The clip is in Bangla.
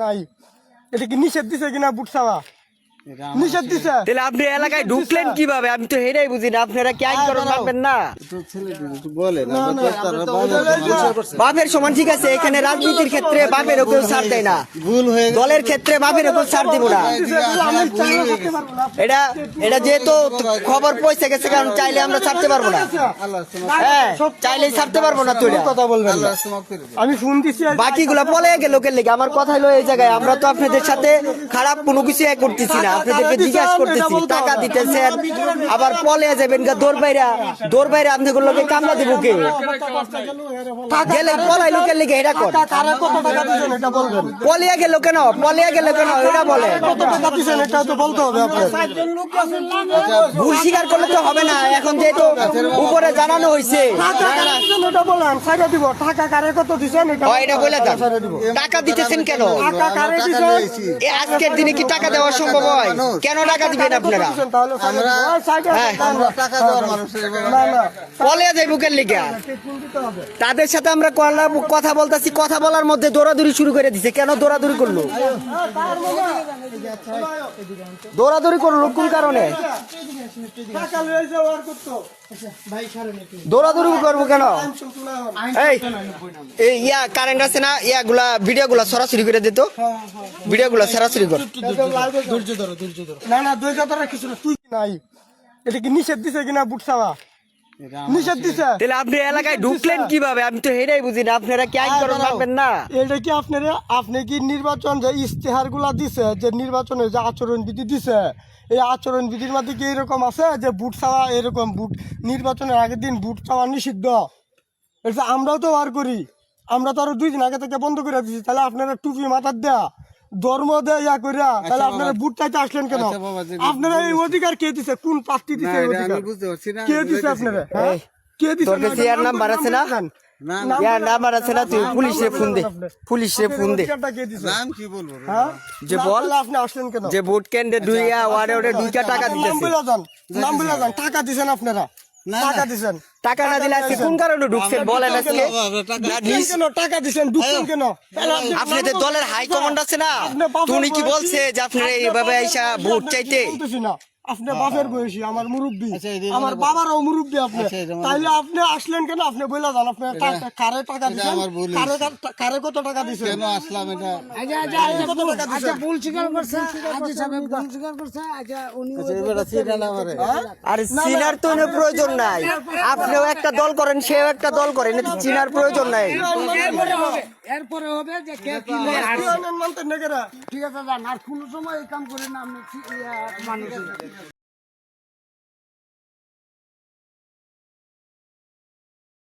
নাই এটা কি নিষেধ দিছে কিনা বুট চাওয়া নিষেধ দিছে তাহলে আপনি এলাকায় ঢুকলেন কিভাবে? আমি তো হেরাই বুঝি না। আপনারা কি আইন করণ মানবেন না? বাপের সমান ঠিক আছে, এখানে রাজনীতির ক্ষেত্রে বাপেরও কেউ ছাড় দেয় না, দলের ক্ষেত্রে বাপেরও কেউ ছাড় দিব না। এটা যেহেতু খবর পৌঁছে গেছে, কারণ চাইলে আমরা ছাড়তে পারবো না। হ্যাঁ, চাইলেই ছাড়তে পারবো না। তুই কথা বলবেন না। আমি শুনতেছি বাকিগুলা পলে গে লোকের লেগে। আমার কথা হলো এই জায়গায় আমরা তো আপনাদের সাথে খারাপ কোনো কিছু করতেছি না, আপনাদেরকে জিজ্ঞাসা করতেছি। টাকা দিতেছেন আবার পলে যাবেন গা দৌড় বাইরে আপনাদের লোকে কামলা দিব কে? গেলে পলাই লোকের লেগে এটা কর। কত টাকা দিছেন এটা বলবেন। পলিয়া গেল কেন এটা বলে। কত টাকা দিছেন এটা তো বলতে হবে আপনার। ভুল স্বীকার করলে তো হবে না। এখন যেহেতু উপরে জানানো হয়েছে, এটা বলেন ছাইড়া দিব। টাকা কারে কত দিছেন এটা বলে দেন। টাকা দিতেছেন কেন? টাকা কারে দিছেন? আজকের দিনে কি টাকা দেওয়া সম্ভব হয়? কেন টাকা দিবেন আপনারা? পলিয়া যাই বুকের লিগে তাদের সাথে আমরা কথা বলতেছি। কথা বলার মধ্যে দৌড়াদৌড়ি শুরু করে দিছে। কেন দৌড়াদৌড়ি করলো? দৌড়াদৌড়ি করলো কোন কারণে? দৌড়াদৌড়ি করবো কেন? এই ইয়া কারেন্ট আছে না, ইয়াগুলা ভিডিও গুলা সরাসরি করে দিত। ভিডিও গুলা সরাসরি কর। না না ধৈর্য ধরার কিছু না। তুই নাই এটা কি নিষেধ দিছে কিনা বুট চাওয়া নিষেধ দিছে। তাহলে আপনি এলাকায় ঢুকলেন কিভাবে? আমি তো হেরাই বুঝি না। আপনারা কি আইন করণ মানবেন না? এটা কি আপনি কি নির্বাচন যে ইস্তেহার গুলা দিছে, যে নির্বাচনে যে আচরণ বিধি দিছে, এই আচরণ বিধির মধ্যে কি এরকম আছে যে বুট চাওয়া এরকম বুট নির্বাচনের আগের দিন বুট চাওয়া নিষিদ্ধ? এটা আমরাও তো বার করি। আমরা তো আরো 2 দিন আগে থেকে বন্ধ করে দিচ্ছি। তাহলে আপনারা টুপি মাথার দেয়া ধর্ম দেয়া ইয়া করিয়া তাহলে আপনারা বুট চাইতে আসলেন কেন? আপনারা এই অধিকার কে দিছে? কোন প্রার্থী দিছে এই অধিকার? কে দিছে আপনারা? কে দিছে? তোর কাছে ইয়ার নাম্বার আছে না? ইয়ার নাম্বার আছে না? তুই পুলিশে ফোন দে। পুলিশে ফোন দে। নাম কি বলবো? যে বল আপনি আসলেন কেন? যে ভোট কেন্দ্রে দুইয়া ওয়ার্ডে 2টা টাকা দিতেছে। নাম বলে যান। টাকা দিছেন আপনারা? টাকা দিছেন? টাকা না দিলে আজকে কোন কারণে ঢুকছেন বলেন? আজকে কেন টাকা দিছেন? ঢুকছেন কেন? আপনাদের দলের হাই কমান্ড আছে না, তুমি কি বলছে যে আপনারা এইভাবে আইসা ভোট চাইতে? না আপনি বাপের বয়সী, আমার মুরব্বী, আমার বাবারও মুরব্বী। আপনি তাইলে আপনি আসলেন কেন? আপনি বলে যান আপনি কারে টাকা দিচ্ছেন, কারে কত টাকা দিচ্ছেন? কেন আসলাম এটা? আরে চিনার তো প্রয়োজন নাই। আপনিও একটা দল করেন, সেও একটা দল করেন, চিনার প্রয়োজন নাই। এরপরে হবে যে কে কি ঠিক আছে, আর কোন সময় এই কাম করে না আপনি মানুষ